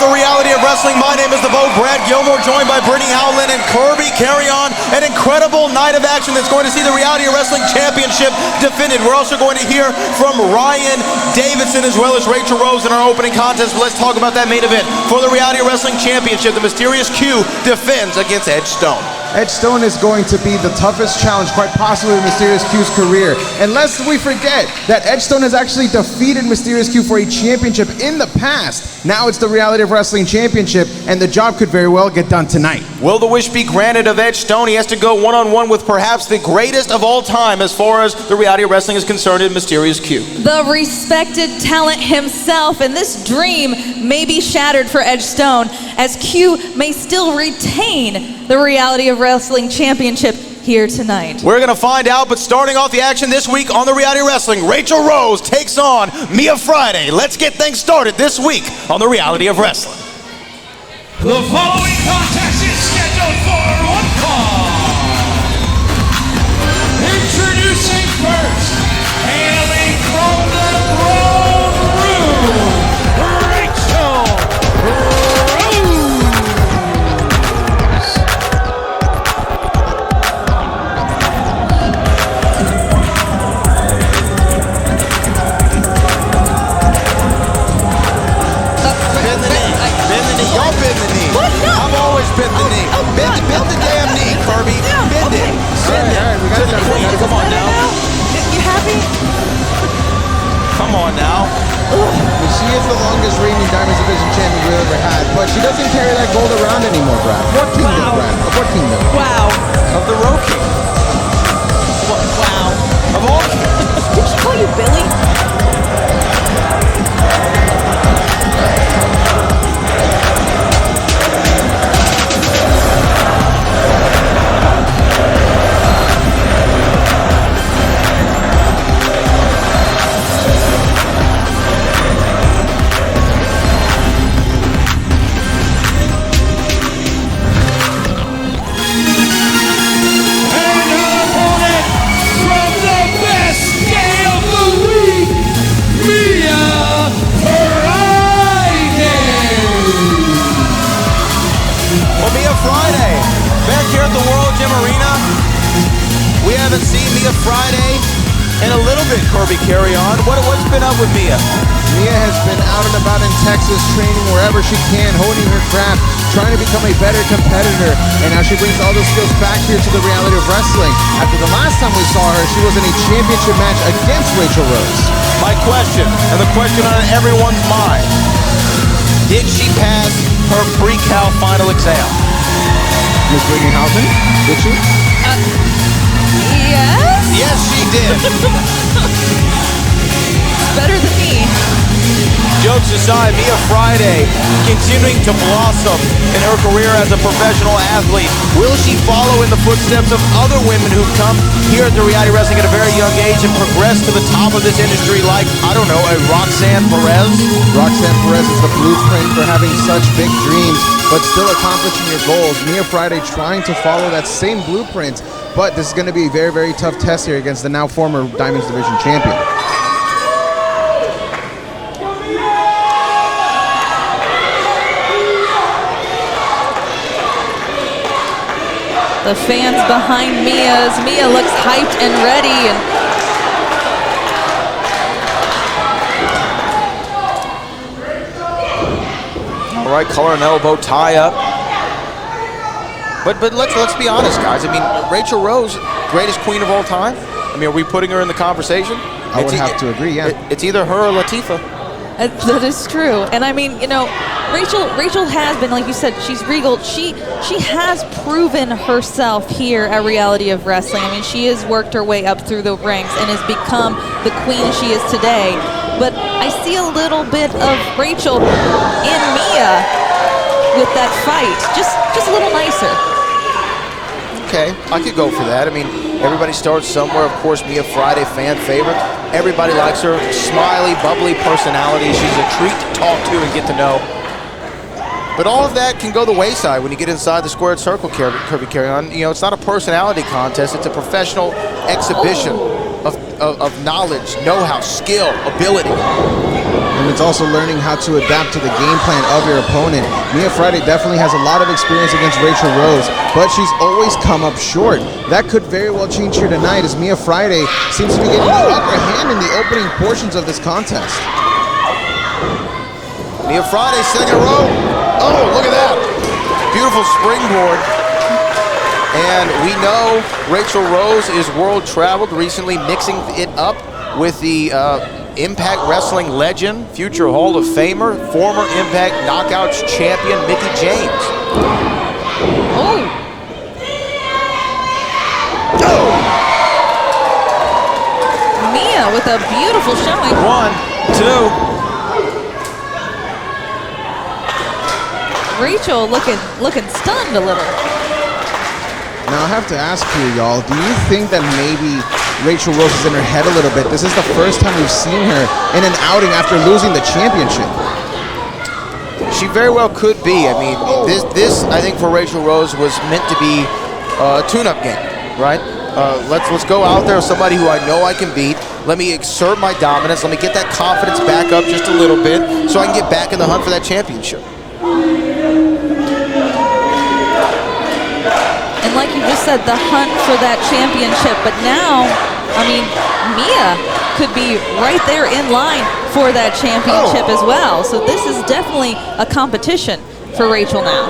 the reality of wrestling. My name is the Vogue, Brad Gilmore, joined by Brittany Howland and Kirby Carry-On. An incredible night of action that's going to see the Reality of Wrestling Championship defended. We're also going to hear from Ryan Davidson as well as Raychell Rose in our opening contest. But let's talk about that main event. For the Reality of Wrestling Championship, the Mysterious Q defends against Edge Stone. Edge Stone is going to be the toughest challenge, quite possibly in Mysterious Q's career. And lest we forget that Edge Stone has actually defeated Mysterious Q for a championship in the past. Now it's the Reality of Wrestling Championship, and the job could very well get done tonight. Will the wish be granted of Edge Stone? He has to go one-on-one with perhaps the greatest of all time as far as the Reality of Wrestling is concerned in Mysterious Q. The respected talent himself, and this dream may be shattered for Edge Stone, as Q may still retain the Reality of Wrestling Championship here tonight. We're going to find out, but starting off the action this week on the Reality of Wrestling, Raychell Rose takes on Mia Friday. Let's get things started this week on the Reality of Wrestling. The following contest is scheduled for one fall. Introducing first, hailing from the throne room, Raychell Rose. Y'all bend the knee. What? No. I've always bent the knee. Bend the damn knee, Kirby. Bend it. Bend it. To the queen. Come on now. You happy? Come on now. She is the longest reigning Diamonds Division champion we ever had, but she doesn't carry that gold around anymore, Brad. What kingdom, Wow. Brad? What kingdom? Wow. Of the Road King. Wow. Of all kings. Did she call you Billy? Friday, back here at the World Gym Arena. We haven't seen Mia Friday in a little bit, Kirby Carry-On. What's been up with Mia? Mia has been out and about in Texas, training wherever she can, honing her craft, trying to become a better competitor, and now she brings all those skills back here to the Reality of Wrestling. After the last time we saw her, she was in a championship match against Raychell Rose. My question, and the question on everyone's mind, did she pass her pre-cal final exam? Miss Bringenhausen, did she? Yes? Yes, she did. Better than me. Jokes aside, Mia Friday continuing to blossom in her career as a professional athlete. Will she follow in the footsteps of other women who've come here at the Reality Wrestling at a very young age and progress to the top of this industry like, I don't know, a Roxanne Perez? Roxanne Perez is the blueprint for having such big dreams, but still accomplishing your goals. Mia Friday trying to follow that same blueprint, but this is going to be a very, very tough test here against the now former Diamonds Division champion. The fans behind Mia as Mia looks hyped and ready. All right, collar and elbow tie up. But let's be honest, guys. I mean, Raychell Rose, greatest queen of all time. I mean, are we putting her in the conversation? I would have to agree, yeah. It's either her or Latifah. That is true. And I mean, you know, Raychell has been, like you said, she's regal. She has proven herself here at Reality of Wrestling. I mean, she has worked her way up through the ranks and has become the queen she is today. But I see a little bit of Raychell in Mia with that fight. Just a little nicer. Okay, I could go for that. I mean, everybody starts somewhere. Of course, Mia Friday, fan favorite. Everybody likes her. Smiley, bubbly personality. She's a treat to talk to and get to know. But all of that can go the wayside when you get inside the squared circle, Kirby Carry-On. You know, it's not a personality contest. It's a professional exhibition of knowledge, know-how, skill, ability. And it's also learning how to adapt to the game plan of your opponent. Mia Friday definitely has a lot of experience against Raychell Rose, but she's always come up short. That could very well change here tonight, as Mia Friday seems to be getting the upper hand in the opening portions of this contest. Mia Friday, second row. Oh, look at that. Beautiful springboard. And we know Raychell Rose is world traveled, recently mixing it up with the Impact Wrestling legend, future Hall of Famer, former Impact Knockouts champion, Mickie James. Oh. Mia with a beautiful showing. 1, 2. Raychell looking stunned a little. Now I have to ask you, y'all, do you think that maybe Raychell Rose is in her head a little bit? This is the first time we've seen her in an outing after losing the championship. She very well could be. I mean, this I think for Raychell Rose was meant to be a tune-up game, right? Let's go out there with somebody who I know I can beat. Let me exert my dominance. Let me get that confidence back up just a little bit so I can get back in the hunt for that championship. And like you just said, the hunt for that championship. But now, I mean, Mia could be right there in line for that championship as well. So this is definitely a competition for Raychell now.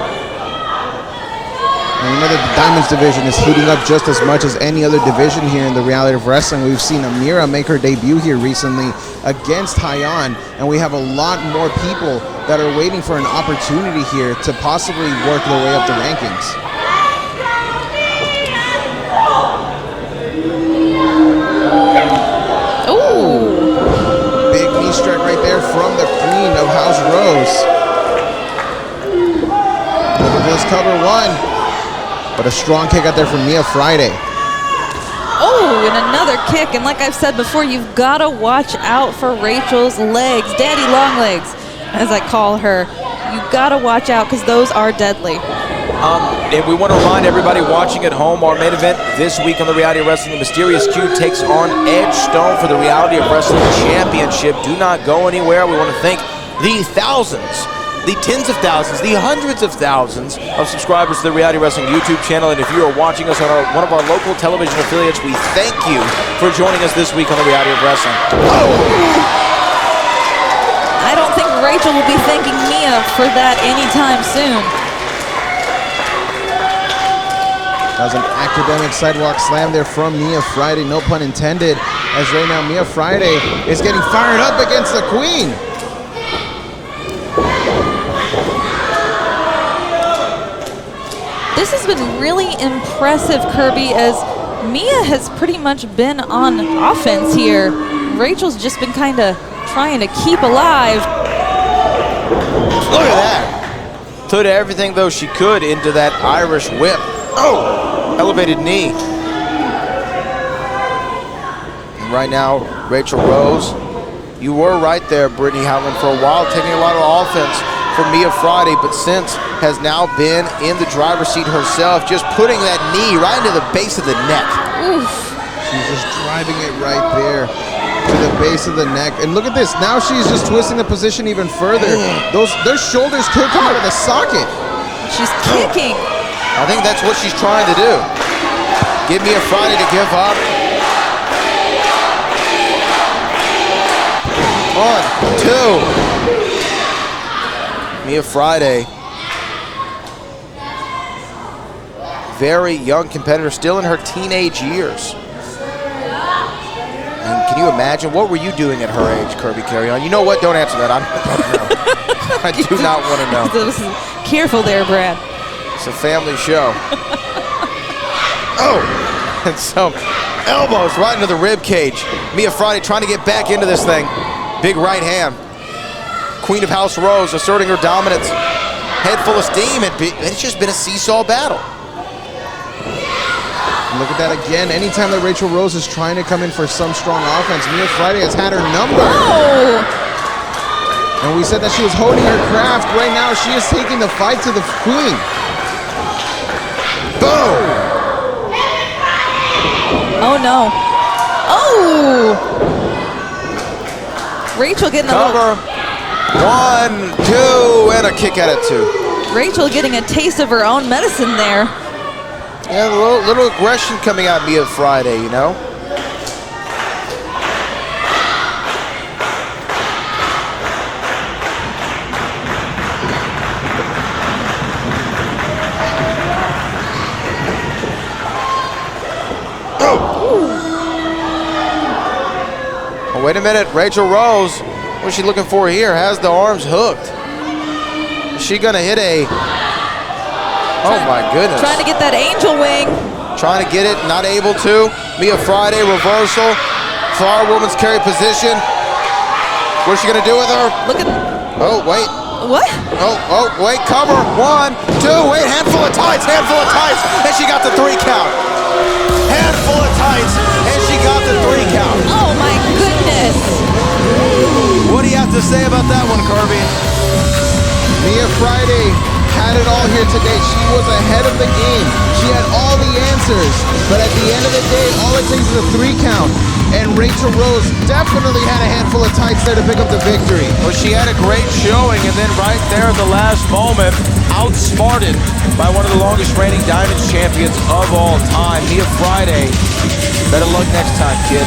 And we know that the Diamonds division is heating up just as much as any other division here in the reality of wrestling. We've seen Amira make her debut here recently against Hyan, and we have a lot more people that are waiting for an opportunity here to possibly work their way up the rankings. Ooh. Big knee strike right there from the Queen of House Rose. Look at this, cover 1. But a strong kick out there from Mia Friday. Oh, and another kick. And like I've said before, you've got to watch out for Rachel's legs. Daddy long legs, as I call her. You've got to watch out because those are deadly. And we want to remind everybody watching at home, our main event this week on the Reality of Wrestling, the Mysterious Q takes on Edge Stone for the Reality of Wrestling Championship. Do not go anywhere. We want to thank the thousands, the tens of thousands, the hundreds of thousands of subscribers to the Reality Wrestling YouTube channel. And if you are watching us on one of our local television affiliates, we thank you for joining us this week on the Reality of Wrestling. I don't think Raychell will be thanking Mia for that anytime soon. That was an academic sidewalk slam there from Mia Friday, no pun intended, as right now Mia Friday is getting fired up against the Queen. This has been really impressive, Kirby, as Mia has pretty much been on offense here. Rachel's just been kind of trying to keep alive. Look at that. Put everything, though, she could into that Irish whip. Oh, elevated knee. And right now, Raychell Rose, you were right there, Brittany Howland, for a while, taking a lot of offense from Mia Friday, but since has now been in the driver's seat herself, just putting that knee right into the base of the neck. Oof. She's just driving it right there to the base of the neck. And look at this, now she's just twisting the position even further. Their shoulders could come out of the socket. She's kicking. I think that's what she's trying to do. Give Mia Friday to give up. 1, 2. Mia Friday, very young competitor, still in her teenage years. And can you imagine, what were you doing at her age, Kirby Carry-On? You know what? Don't answer that. I don't know. I do not want to know. Careful there, Brad. It's a family show. Oh, and some elbows right into the rib cage. Mia Friday trying to get back into this thing. Big right hand. Queen of House Rose asserting her dominance. Head full of steam. It's just been a seesaw battle. Look at that again. Anytime that Raychell Rose is trying to come in for some strong offense, Mia Friday has had her number. Oh! And we said that she was holding her craft. Right now, she is taking the fight to the Queen. Boom! Oh, no. Oh! Raychell getting a little... 1, 2, and a kick out at 2. Raychell getting a taste of her own medicine there. Yeah, a little aggression coming out of Mia Friday, you know? Oh, wait a minute, Raychell Rose, what's she looking for here? Has the arms hooked. Is she gonna hit a... Oh my goodness. Trying to get that angel wing. Trying to get it, not able to. Mia Friday, reversal. Flower woman's carry position. What's she gonna do with her? Look at... Oh, wait. What? Oh, wait, cover. 1, 2, wait, handful of tights, and she got the 3 count. Handful of tights, and she got the 3 count. Oh my goodness. What do you have to say about that one, Kirby? Mia Friday had it all here today. She was ahead of the game. She had all the answers. But at the end of the day, all it takes is a 3 count. And Raychell Rose definitely had a handful of tights there to pick up the victory. Well, she had a great showing, and then right there at the last moment, outsmarted by one of the longest reigning Diamonds champions of all time, Mia Friday. Better luck next time, kid.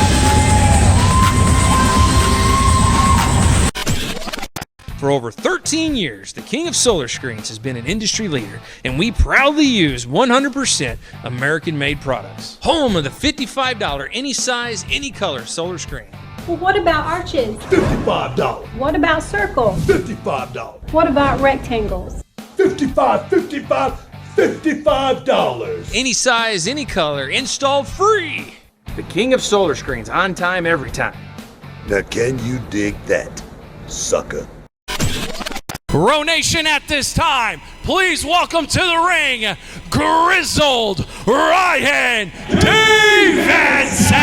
For over 13 years, the King of Solar Screens has been an industry leader, and we proudly use 100% American-made products. Home of the $55 any size, any color solar screen. Well, what about arches? $55. What about circles? $55. What about rectangles? $55. Any size, any color, installed free. The King of Solar Screens, on time, every time. Now can you dig that, sucker? Bro Nation, at this time, please welcome to the ring, Grizzled Ryan Davidson!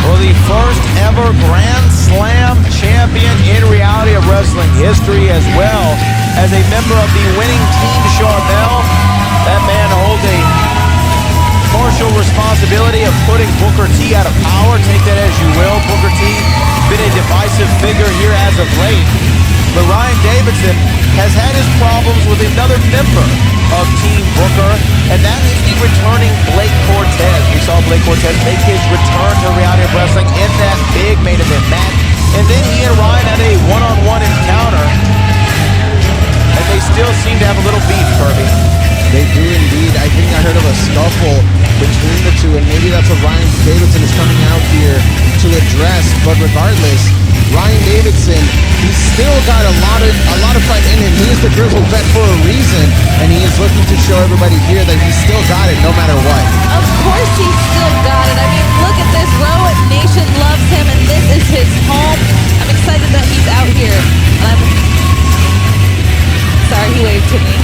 For the first ever Grand Slam champion in reality of wrestling history, as well as a member of the winning Team Charmel, that man holds a partial responsibility of putting Booker T out of power. Take that as you will. Booker T been a divisive figure here as of late. But Ryan Davidson has had his problems with another member of Team Booker, and that is the returning Blake Cortez. We saw Blake Cortez make his return to reality of wrestling in that big main event match. And then he and Ryan had a one-on-one encounter, and they still seem to have a little beef, Kirby. They do indeed. I think I heard of a scuffle between the two, and maybe that's what Ryan Davidson is coming out here to address. But regardless, Ryan Davidson, he's still got a lot of fight in him. He is the grizzled vet for a reason, and he is looking to show everybody here that he's still got it no matter what. Of course he's still got it. I mean, look at this. Rowan Nation loves him, and this is his home. I'm excited that he's out here. And I'm sorry, he waved to me.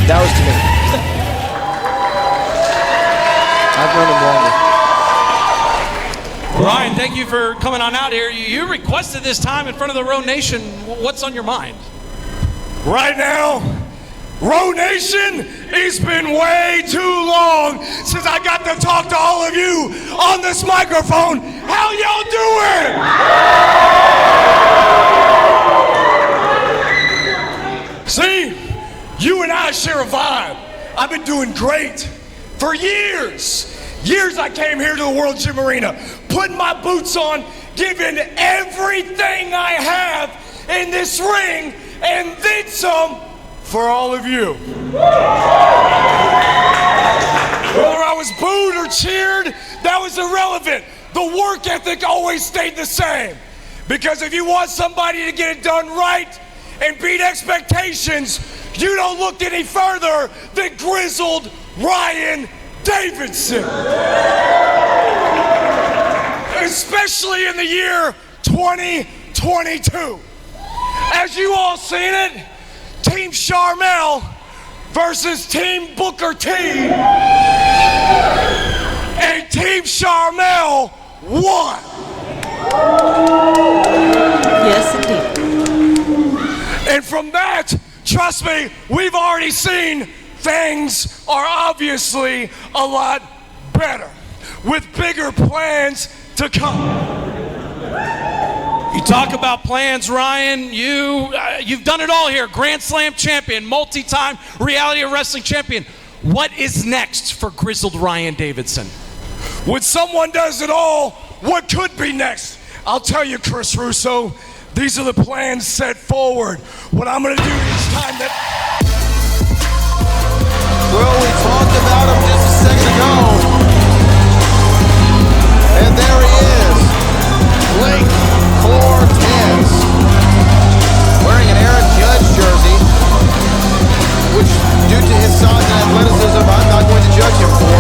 That was to me. I've known him longer. Ryan, thank you for coming on out here. You requested this time in front of the Row Nation. What's on your mind? Right now, Row Nation, it's been way too long since I got to talk to all of you on this microphone. How y'all doing? See, you and I share a vibe. I've been doing great for years. Years I came here to the World Gym Arena, putting my boots on, giving everything I have in this ring, and then some for all of you. Whether I was booed or cheered, that was irrelevant. The work ethic always stayed the same. Because if you want somebody to get it done right and beat expectations, you don't look any further than Grizzled Ryan Davidson. Especially in the year 2022. As you all seen it, Team Charmel versus Team Booker T. And Team Charmel won. Yes, indeed. And from that, trust me, we've already seen things are obviously a lot better. with bigger plans to come. You talk about plans, Ryan. You've done it all here. Grand Slam champion, multi-time Reality of Wrestling champion. What is next for Grizzled Ryan Davidson? When someone does it all, what could be next? I'll tell you, Chris Russo, these are the plans set forward. What I'm gonna do each time that... Well, we talked about him just a second ago. And there he is, Blake Cortez, wearing an Aaron Judge jersey, which, due to his size and athleticism, I'm not going to judge him for.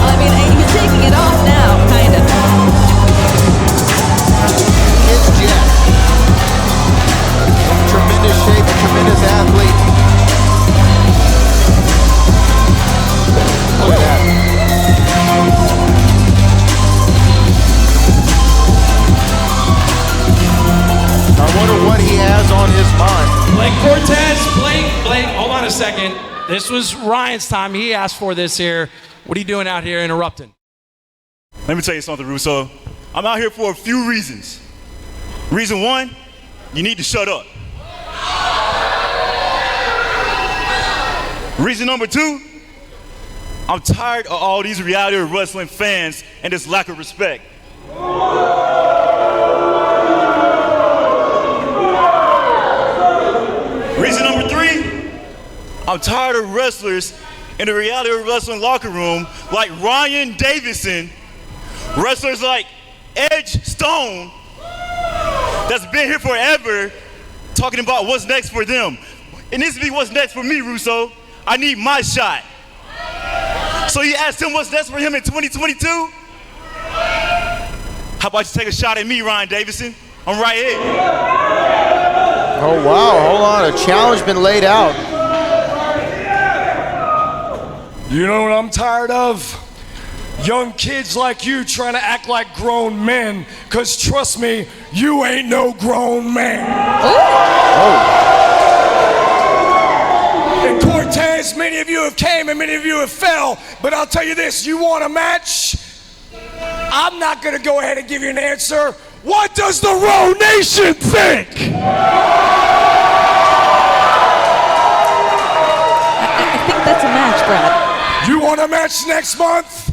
I mean, he's taking it off now, kind of. It's Jeff. Tremendous shape, a tremendous athlete. Look at that. I wonder what he has on his mind. Blake Cortez, Blake, hold on a second. This was Ryan's time. He asked for this here. What are you doing out here interrupting? Let me tell you something, Russo. I'm out here for a few reasons. Reason one, you need to shut up. Reason number two, I'm tired of all these reality of wrestling fans and this lack of respect. Reason number three, I'm tired of wrestlers in the reality of wrestling locker room like Ryan Davidson, wrestlers like Edge Stone, that's been here forever, talking about what's next for them. It needs to be what's next for me, Russo. I need my shot. So you asked him what's next for him in 2022? How about you take a shot at me, Ryan Davidson? I'm right here. Oh, wow, hold on, a challenge been laid out. You know what I'm tired of? Young kids like you trying to act like grown men, because trust me, you ain't no grown man. And Cortez, many of you have came and many of you have fell, but I'll tell you this, you want a match? I'm not gonna go ahead and give you an answer. What does the Row Nation think? I think that's a match, Brad. You want a match next month?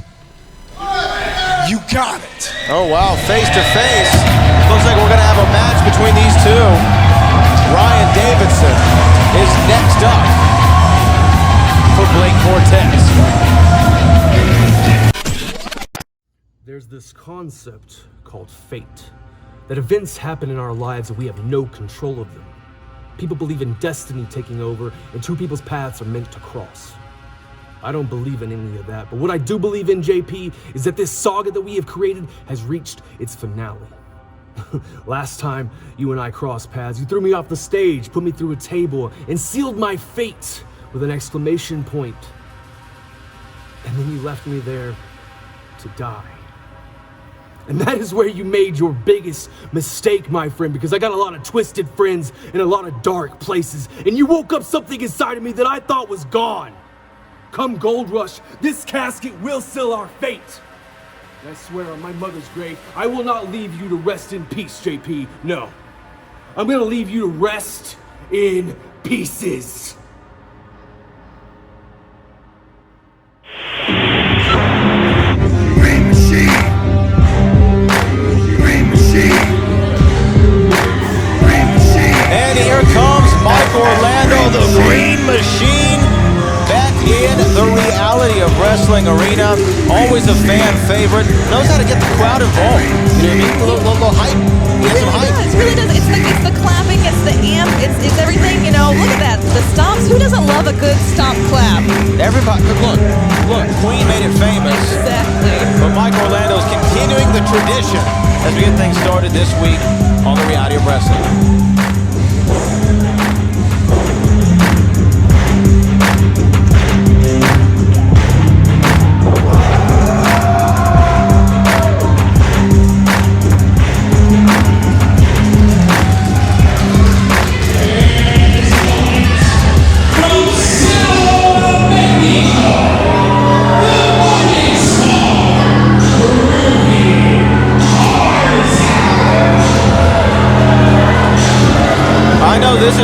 You got it. Oh, wow, face to face. Looks like we're going to have a match between these two. Ryan Davidson is next up for Blake Cortez. There's this concept called fate, that events happen in our lives and we have no control of them. People believe in destiny taking over and two people's paths are meant to cross. I don't believe in any of that, but what I do believe in, JP, is that this saga that we have created has reached its finale. Last time you and I crossed paths, you threw me off the stage, put me through a table, and sealed my fate with an exclamation point. And then you left me there to die. And that is where you made your biggest mistake, my friend, because I got a lot of twisted friends in a lot of dark places, and you woke up something inside of me that I thought was gone. Come Gold Rush, this casket will seal our fate. And I swear on my mother's grave, I will not leave you to rest in peace, JP. No. I'm gonna leave you to rest in pieces. And here comes Mike Orlando, the Green Machine, back in the reality of wrestling arena. Always a fan favorite. Knows how to get the crowd involved. You know what I mean? A little hype. Get some hype. It really does. It's the clapping, it's the amp, it's everything, you know. Look at that. The stomps. Who doesn't love a good stomp clap? Everybody, look, Queen made it famous. Exactly. But Mike Orlando is continuing the tradition as we get things started this week on the reality of wrestling.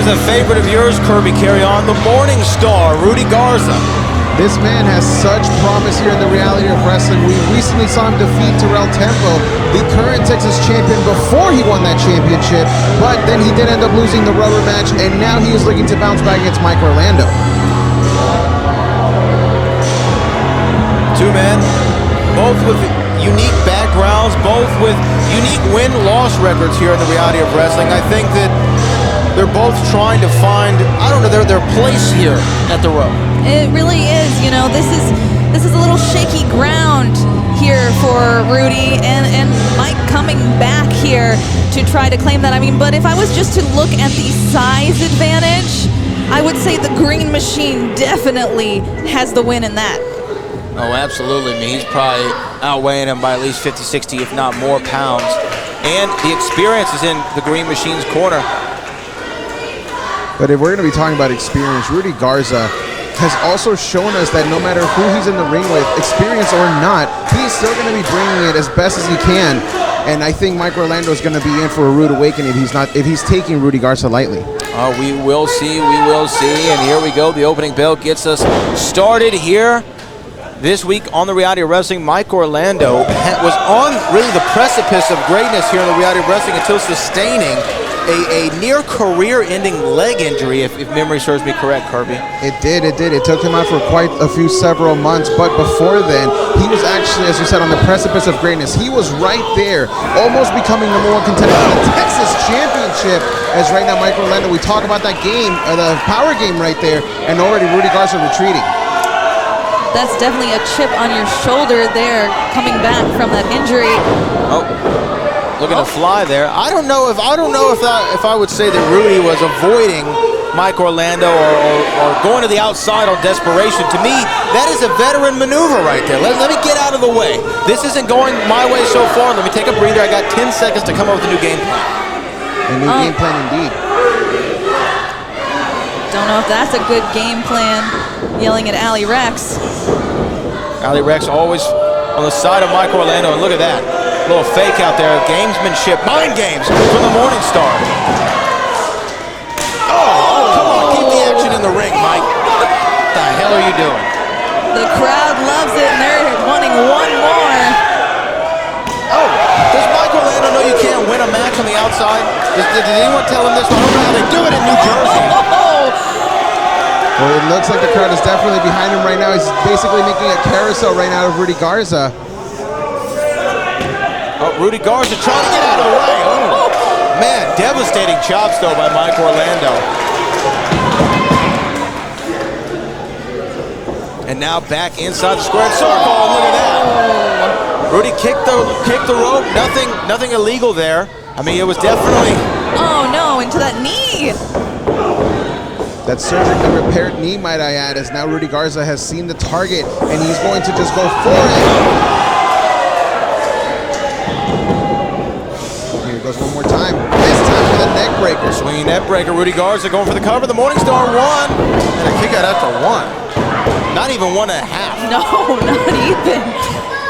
is a favorite of yours, Kirby Carry On, the Morning Star, Rudy Garza. This man has such promise here in the reality of wrestling. We recently saw him defeat Terrell Temple, the current Texas champion, before he won that championship, but then he did end up losing the rubber match, and now he is looking to bounce back against Mike Orlando. Two men, both with unique backgrounds, both with unique win-loss records here in the reality of wrestling. I think that they're both trying to find, I don't know, their place here at the rope. It really is. You know, this is a little shaky ground here for Rudy and Mike coming back here to try to claim that. I mean, but if I was just to look at the size advantage, I would say the Green Machine definitely has the win in that. Oh, absolutely. I mean, he's probably outweighing him by at least 50, 60, if not more pounds. And the experience is in the Green Machine's corner. But if we're going to be talking about experience, Rudy Garza has also shown us that no matter who he's in the ring with, experience or not, he's still going to be bringing it as best as he can. And I think Mike Orlando is going to be in for a rude awakening if he's taking Rudy Garza lightly. We will see, and here we go. The opening bell gets us started here. This week on the Reality of Wrestling, Mike Orlando was on really the precipice of greatness here in the Reality of Wrestling until sustaining a near career-ending leg injury, if memory serves me correct, Kirby. It did. It took him out for quite several months, but before then, he was actually, as you said, on the precipice of greatness. He was right there, almost becoming #1 contender for the Texas Championship. As right now, Mike Orlando, we talk about that game, the power game right there, and already Rudy Garza retreating. That's definitely a chip on your shoulder there, coming back from that injury. Oh. Looking to fly there. I don't know if I would say that Rudy was avoiding Mike Orlando or going to the outside on desperation. To me, that is a veteran maneuver right there. Let me get out of the way. This isn't going my way so far. Let me take a breather. I got 10 seconds to come up with a new game plan. A new game plan indeed. Don't know if that's a good game plan. Yelling at Ali Rex. Ali Rex always on the side of Mike Orlando, and look at that. Little fake out there, gamesmanship, mind games from the Morning Star. Oh, come on, keep the action in the ring, Mike. What the hell are you doing? The crowd loves it, and they're wanting one more. Oh, does Mike Orlando know you can't win a match on the outside? Did anyone tell him this? I don't know how they do it in New Jersey. Well, it looks like the crowd is definitely behind him right now. He's basically making a carousel right now of Rudy Garza. Oh, Rudy Garza trying to get out of the way. Oh, man, devastating chops, though, by Mike Orlando. And now back inside the squared circle. Look at that. Rudy kicked the rope. Nothing illegal there. I mean, it was definitely... Oh, no, into that knee. That surgically repaired knee, might I add, as now Rudy Garza has seen the target, and he's going to just go for it. Goes one more time. This time for the neck breaker. Swinging neck breaker. Rudy Garza going for the cover. The Morning Star won. And a kick out after 1. Not even 1.5. No, not even.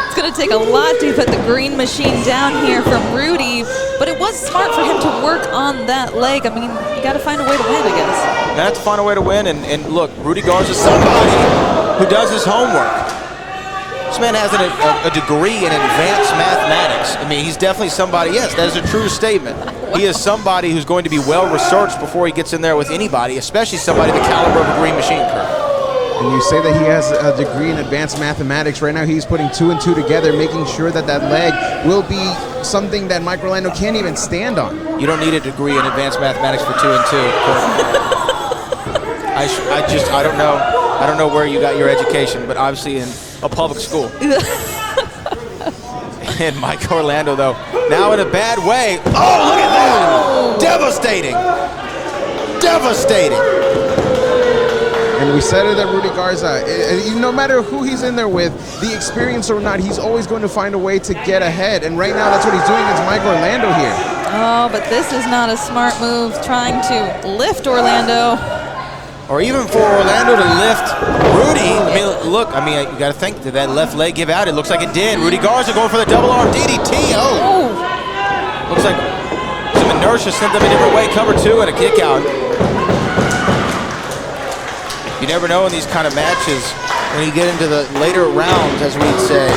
It's going to take a lot to put the Green Machine down here from Rudy, but it was smart for him to work on that leg. I mean, you got to find a way to win, I guess. You have to find a way to win. And look, Rudy Garza is somebody who does his homework. This man has a degree in advanced mathematics. I mean, he's definitely somebody, yes, that is a true statement. He is somebody who's going to be well-researched before he gets in there with anybody, especially somebody the caliber of a Green Machine, Kurt. And you say that he has a degree in advanced mathematics. Right now, he's putting 2 and 2 together, making sure that that leg will be something that Mike Orlando can't even stand on. You don't need a degree in advanced mathematics for 2 and 2, Kurt. I don't know. I don't know where you got your education, but obviously in a public school. And Mike Orlando, though, now in a bad way. Oh, look at that! Devastating! Devastating! And we said it at Rudy Garza. No matter who he's in there with, the experience or not, he's always going to find a way to get ahead. And right now, that's what he's doing against Mike Orlando here. Oh, but this is not a smart move, trying to lift Orlando. Or even for Orlando to lift Rudy. I mean, look, you got to think, did that left leg give out? It looks like it did. Rudy Garza going for the double arm DDT. Oh! Looks like some inertia sent them a different way. Cover 2 and a kick out. You never know in these kind of matches when you get into the later rounds, as we'd say.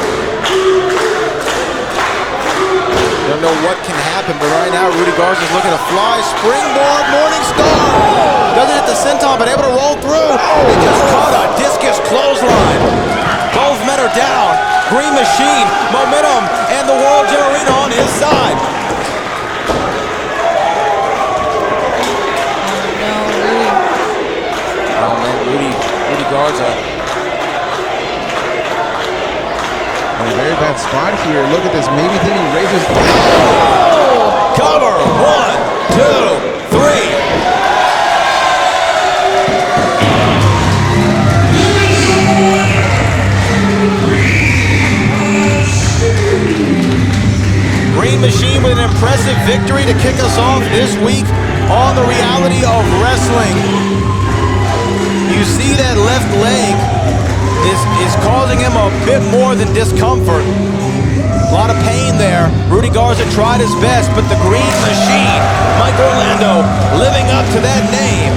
Don't know what can happen, but right now Rudy Garza's looking to fly. Springboard, Morning Star. Doesn't hit the senton, but able to roll through. He just caught a discus clothesline. Both men are down. Green Machine, momentum, and the World Gym Arena on his side. Oh man, Rudy Garza. In a very bad spot here. Look at this. Maybe then he raises. Cover. 1, 2, 3. Green Machine with an impressive victory to kick us off this week on the Reality of Wrestling. You see that left leg is causing him a bit more than discomfort. A lot of pain there. Rudy Garza tried his best, but the Green Machine, Mike Orlando, living up to that name.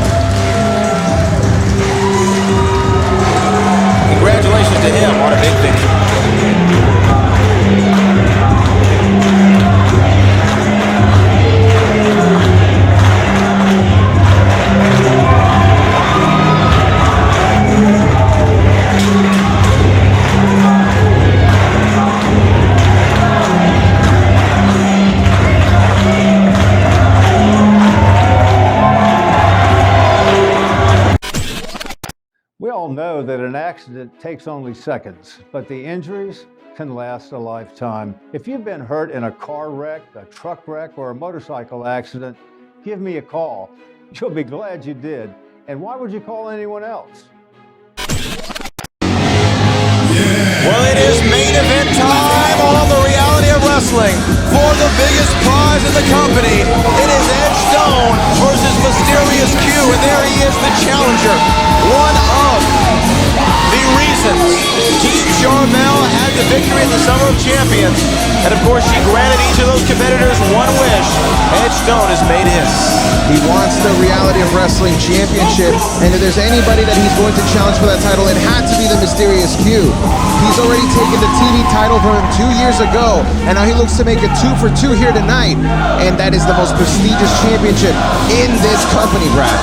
Congratulations to him on a big victory. We all know that an accident takes only seconds, but the injuries can last a lifetime. If you've been hurt in a car wreck, a truck wreck, or a motorcycle accident, give me a call. You'll be glad you did. And why would you call anyone else? Well, it is main event time on the Reality of Wrestling for the biggest prize in the company. It is Edge Stone versus Mysterious Q, and there he is, the challenger. One of the reasons Team Charmel had the victory in the Summer of Champions. And of course, she granted each of those competitors one wish. Edge Stone has made his. He wants the Reality of Wrestling Championship, and if there's anybody that he's going to challenge for that title, it had to be the Mysterious Q. He's already taken the TV title from him 2 years ago, and now he looks to make it 2 for 2 here tonight, and that is the most prestigious championship in this company, Brad.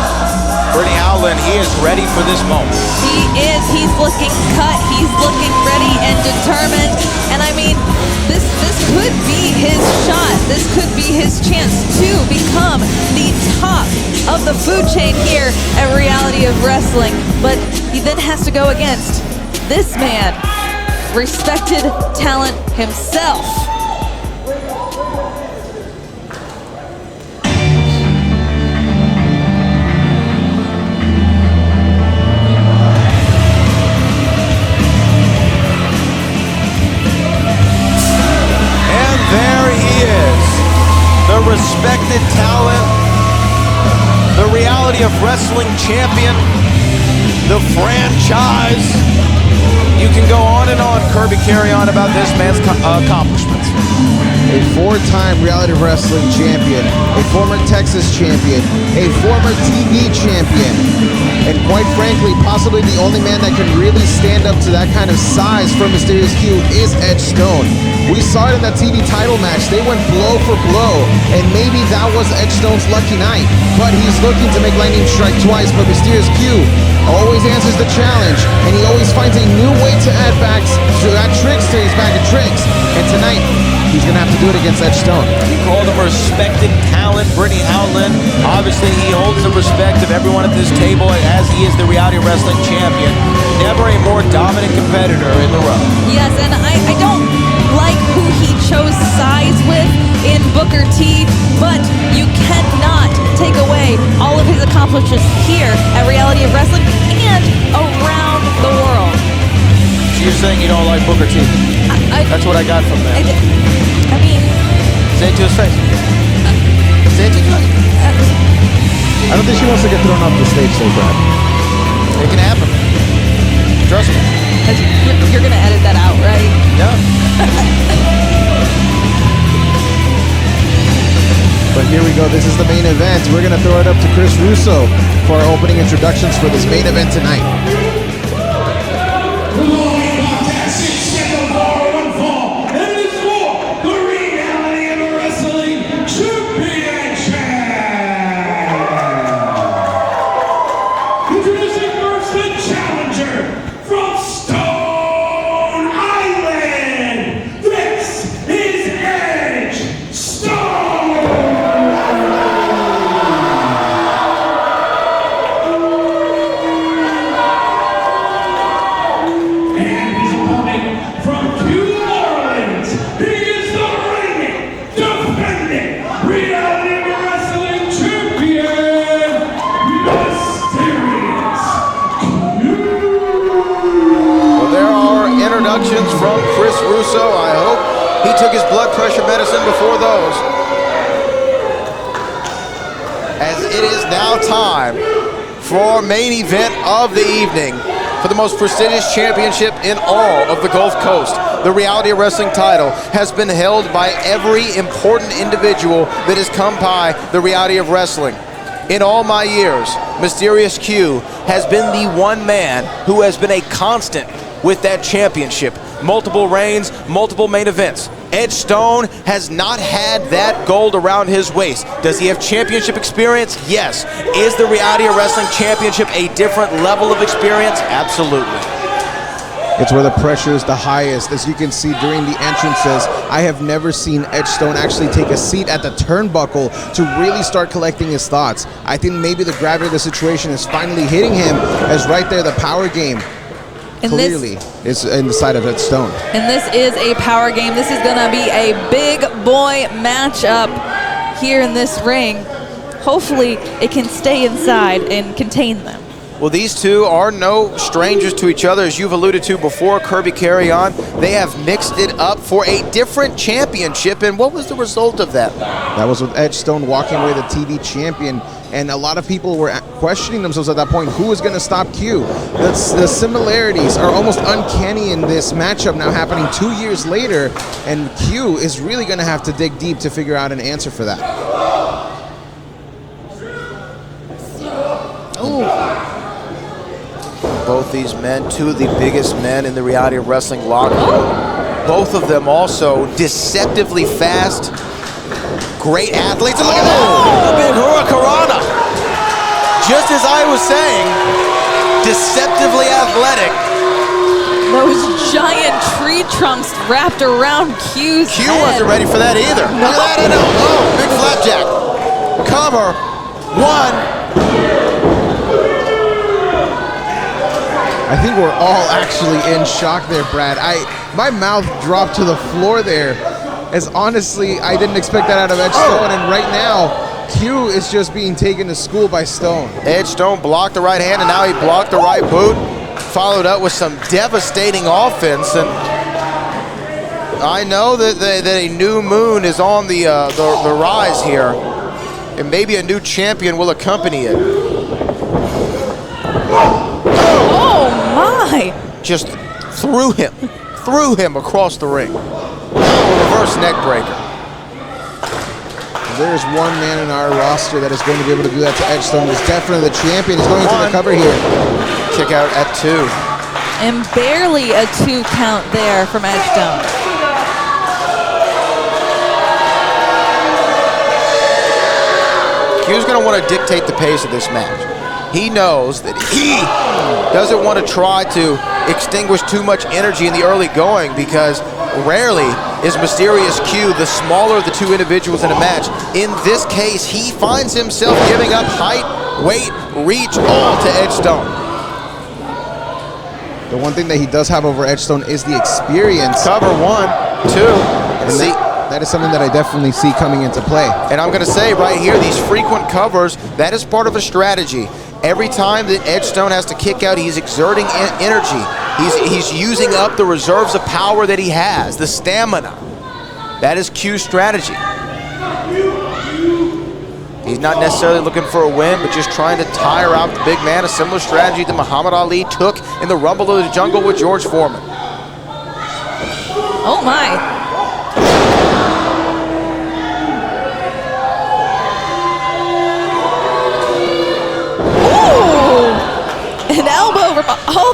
Brittany Howland, he is ready for this moment. He is. He's looking cut. He's looking ready and determined. And I mean, this could be his shot. This could be his chance to become the top of the food chain here at Reality of Wrestling. But he then has to go against this man, respected talent himself. Respected talent, the Reality of Wrestling champion, the franchise. You can go on and on, Kirby, carry on about this man's accomplishments. A 4-time Reality of Wrestling champion, a former Texas champion, a former TV champion, and quite frankly, possibly the only man that can really stand up to that kind of size from Mysterious Q is Edge Stone. We saw it in that TV title match. They went blow for blow, and maybe that was Edge Stone's lucky night. But he's looking to make lightning strike twice, but Mysterious Q always answers the challenge, and he always finds a new way to add tricks to his bag of tricks. And tonight, he's going to have to do it against Edge Stone. You called him respected talent, Brittany Howland. Obviously, he holds the respect of everyone at this table as he is the Reality of Wrestling champion. Never a more dominant competitor in the row. Yes, and I don't like who he chose sides with in Booker T, but you cannot take away all of his accomplishments here at Reality of Wrestling and around the world. So you're saying you don't like Booker T? That's what I got from that. I mean... Say it to his face. Say it to his face. I don't think she wants to get thrown off the stage so bad. It can happen. Trust me. You're going to edit that out, right? Yeah. But here we go. This is the main event. We're going to throw it up to Chris Russo for our opening introductions for this main event tonight. From Chris Russo. I hope he took his blood pressure medicine before those. As it is now time for our main event of the evening for the most prestigious championship in all of the Gulf Coast. The Reality of Wrestling title has been held by every important individual that has come by the Reality of Wrestling. In all my years, Mysterious Q has been the one man who has been a constant with that championship. Multiple reigns, multiple main events. Edge Stone has not had that gold around his waist. Does he have championship experience? Yes. Is the Reality of Wrestling Championship a different level of experience? Absolutely. It's where the pressure is the highest. As you can see during the entrances, I have never seen Edge Stone actually take a seat at the turnbuckle to really start collecting his thoughts. I think maybe the gravity of the situation is finally hitting him, as right there the power game And clearly is in the side of Edge Stone. And this is a power game. This is going to be a big boy matchup here in this ring. Hopefully it can stay inside and contain them. Well, these two are no strangers to each other, as you've alluded to before, Kirby Carry On. They have mixed it up for a different championship, and what was the result of that? That was with Edge Stone walking away the TV champion, and a lot of people were questioning themselves at that point, who is going to stop Q? The similarities are almost uncanny in this matchup now happening 2 years later, and Q is really going to have to dig deep to figure out an answer for that. Both these men, two of the biggest men in the Reality of Wrestling locker room. Both of them also deceptively fast, great athletes. And look at that, the big hurricanrana. Just as I was saying, deceptively athletic. Those giant tree trunks wrapped around Q's Q head. wasn't ready for that either. No. Look at that, big flapjack. Cover, one. I think we're all actually in shock there, Brad. My mouth dropped to the floor there, as honestly, I didn't expect that out of Edge Stone, and right now, Q is just being taken to school by Stone. Edge Stone blocked the right hand, and now he blocked the right boot, followed up with some devastating offense, and I know that a new moon is on the rise here, and maybe a new champion will accompany it. Oh my! Just threw him across the ring. Reverse neck breaker. There's one man in our roster that is going to be able to do that to Edge Stone. He's definitely the champion. He's going to the cover here. Kick out at 2. And barely a 2 count there from Edge Stone. Q's going to want to dictate the pace of this match. He knows that he doesn't want to try to extinguish too much energy in the early going, because rarely is Mysterious Q the smaller of the two individuals in a match. In this case, he finds himself giving up height, weight, reach, all to Edge Stone. The one thing that he does have over Edge Stone is the experience. Cover 1, 2, and see. That is something that I definitely see coming into play. And I'm going to say right here, these frequent covers, that is part of a strategy. Every time that Edge Stone has to kick out, he's exerting energy. He's using up the reserves of power that he has, the stamina. That is Q's strategy. He's not necessarily looking for a win, but just trying to tire out the big man, a similar strategy that Muhammad Ali took in the Rumble of the Jungle with George Foreman. Oh my.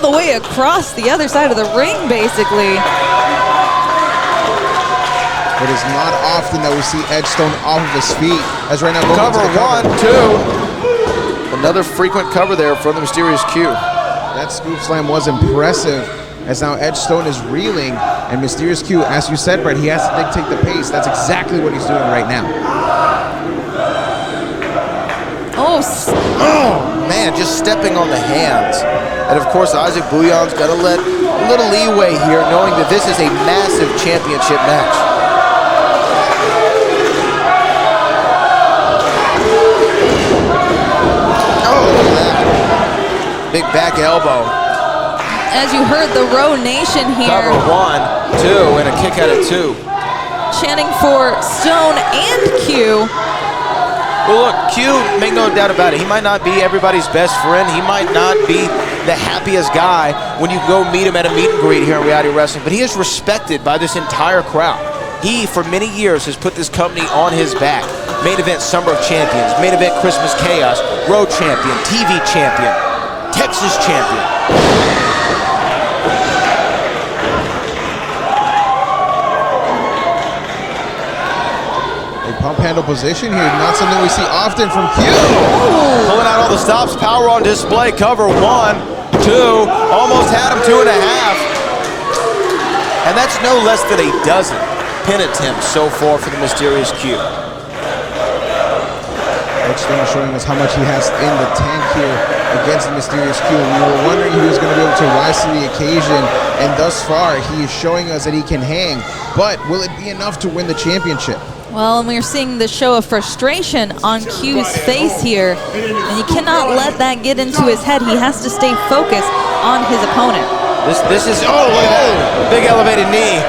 the way across the other side of the ring, basically. It is not often that we see Edgestone off of his feet. As right now, Cover 1, 2. Another frequent cover there from the Mysterious Q. That scoop slam was impressive, as now Edgestone is reeling, and Mysterious Q, as you said, Brett, he has to dictate the pace. That's exactly what he's doing right now. Oh, man, just stepping on the hands. And of course, Isaac Bouillon's got to let a little leeway here, knowing that this is a massive championship match. Oh, look at that. Big back elbow. As you heard the Row Nation here. Cover 1, 2, and a kick out of 2. Chanting for Stone and Q. Well, look, Q, make no doubt about it, he might not be everybody's best friend. He might not be the happiest guy when you go meet him at a meet and greet here in Reality Wrestling, but he is respected by this entire crowd. He, for many years, has put this company on his back. Main event Summer of Champions, main event Christmas Chaos, Road Champion, TV Champion, Texas Champion. Pump handle position here, not something we see often from Q. Pulling out all the stops, power on display, cover 1, 2, almost had him 2.5. And that's no less than a dozen pin attempts so far for the Mysterious Q. Edgestone showing us how much he has in the tank here against the Mysterious Q. We were wondering who was going to be able to rise to the occasion, and thus far he is showing us that he can hang, but will it be enough to win the championship? Well, and we're seeing the show of frustration on Q's face here, and you cannot let that get into his head. He has to stay focused on his opponent. This is, oh, look at that, big elevated knee.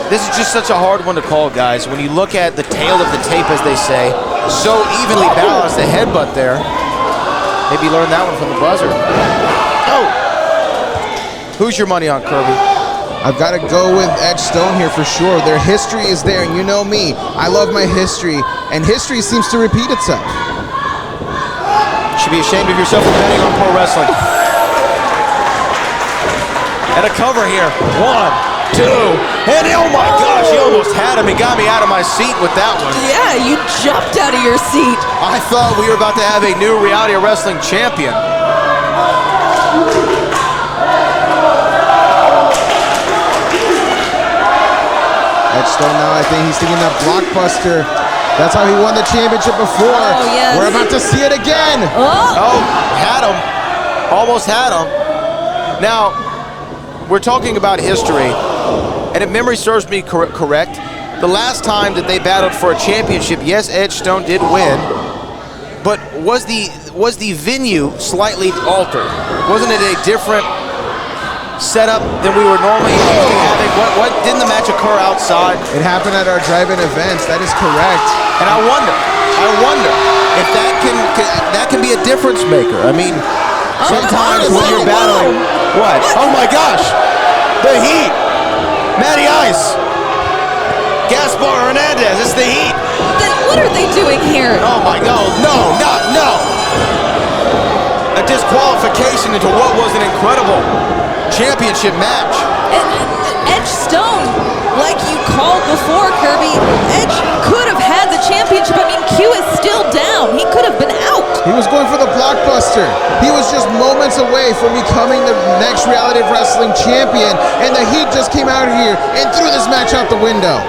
This is just such a hard one to call, guys. When you look at the tail of the tape, as they say, so evenly balanced, the headbutt there. Maybe learn that one from the buzzer. Oh! Who's your money on, Kirby? I've got to go with Edgestone here for sure. Their history is there, and you know me. I love my history, and history seems to repeat itself. You should be ashamed of yourself for betting on pro wrestling. And a cover here. 1, 2, and oh my gosh, he almost had him. He got me out of my seat with that one. Yeah, you jumped out of your seat. I thought we were about to have a new Reality Wrestling champion. Edgestone now, I think he's thinking that blockbuster. That's how he won the championship before. Oh, yes. We're about to see it again. Oh, had him. Almost had him. Now, we're talking about history, and if memory serves me correct, the last time that they battled for a championship, yes, Edgestone did win, but was the venue slightly altered? Wasn't it a different setup than we were normally having? What didn't the match occur outside? It happened at our drive-in events. That is correct. And I wonder if that can be a difference maker. I mean, sometimes when you're battling, what? Oh my gosh, the Heat, Matty Ice, Gaspar Hernandez. It's the Heat. Then what are they doing here? Oh my God, no. A disqualification into what was an incredible championship match. Edgestone, like you called before, Kirby, Edge could have had the championship. I mean, Q is still down. He could have been out. He was going for the blockbuster. He was just moments away from becoming the next Reality Wrestling champion, and the Heat just came out here and threw this match out the window.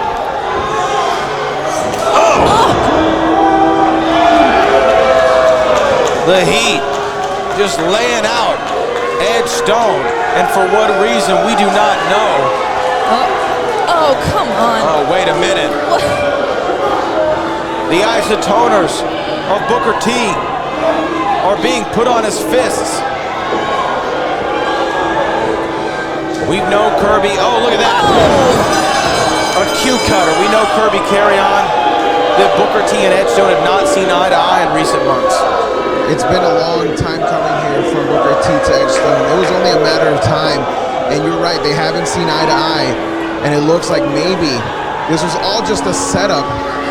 The Heat just laying out Edgestone, and for what reason we do not know. Oh, come on. Oh, wait a minute. What? The isotoners of Booker T are being put on his fists. We've known Kirby. Oh, look at that. A Q cutter. We know Kirby carry on. That Booker T and Edgestone have not seen eye to eye in recent months. It's been a long time coming here from Booker T to Edgestone. It was only a matter of time, and you're right, they haven't seen eye to eye, and it looks like maybe this was all just a setup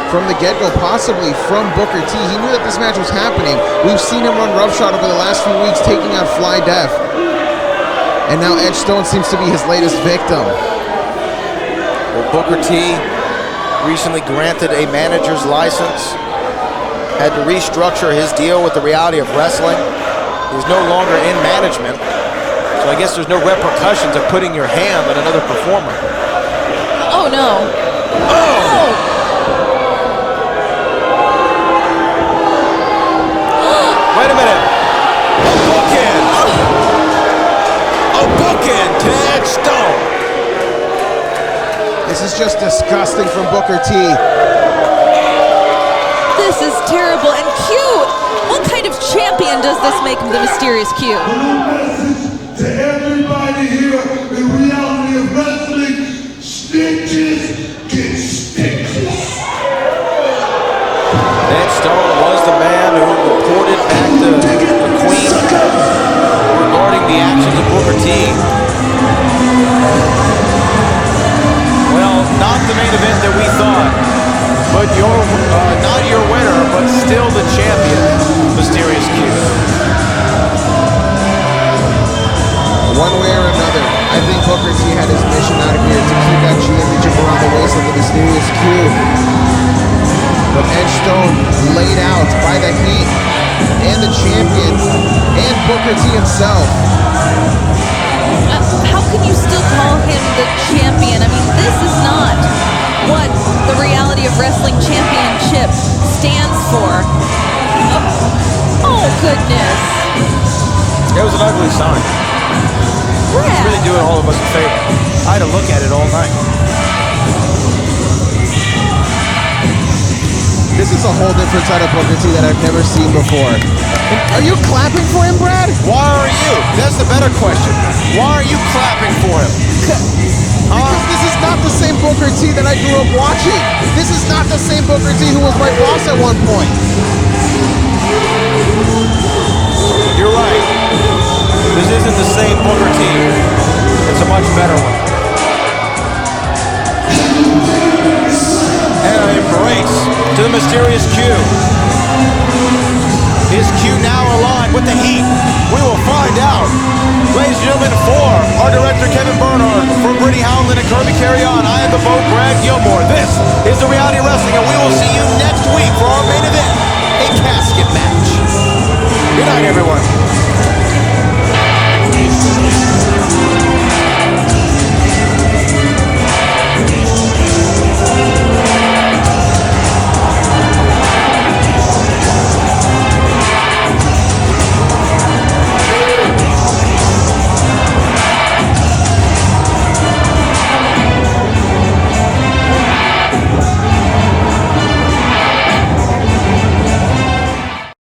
from the get-go, possibly from Booker T. He knew that this match was happening. We've seen him run roughshod over the last few weeks, taking out Fly Def. And now Edge Stone seems to be his latest victim. Well, Booker T recently granted a manager's license, had to restructure his deal with the Reality of Wrestling. He's no longer in management, so I guess there's no repercussions of putting your hand on another performer. Oh no. Oh! Wait a minute. A bookend. A bookend to Edge Stone. This is just disgusting from Booker T. This is terrible. And Q, what kind of champion does this make the Mysterious Q? To everybody here in Reality of Wrestling, stitches get stitches. Edge Stone was the man who reported back to the Queen regarding the actions of Booker T. Well, not the main event that we thought, but not your winner, but still the champion, Mysterious Q. One way or another, I think Booker T had his mission out of here to keep that championship around the waist of the Mysterious Q. But Edge Stone laid out by the Heat and the champion and Booker T himself. How can you still call him the champion? I mean, this is not what the Reality of Wrestling Championship stands for. Oh, goodness. It was an ugly sign. Brad. It's really doing all of us a favor. I had to look at it all night. This is a whole different side of Booker T that I've never seen before. Are you clapping for him, Brad? Why are you? That's the better question. Why are you clapping for him? Because this is not the same Booker T that I grew up watching. This is not the same Booker T who was my boss at one point. You're right. This isn't the same Booker T. It's a much better one. And an embrace to the Mysterious Q. Is Q now aligned with the Heat? We will find out. Ladies and gentlemen, for our director Kevin Bernhardt, for Brittany Howland and Kirby Carry-On, I am the vote Brad Gilmore. This is the Reality of Wrestling, and we will see you next week for our main event, a casket match. Good night, everyone.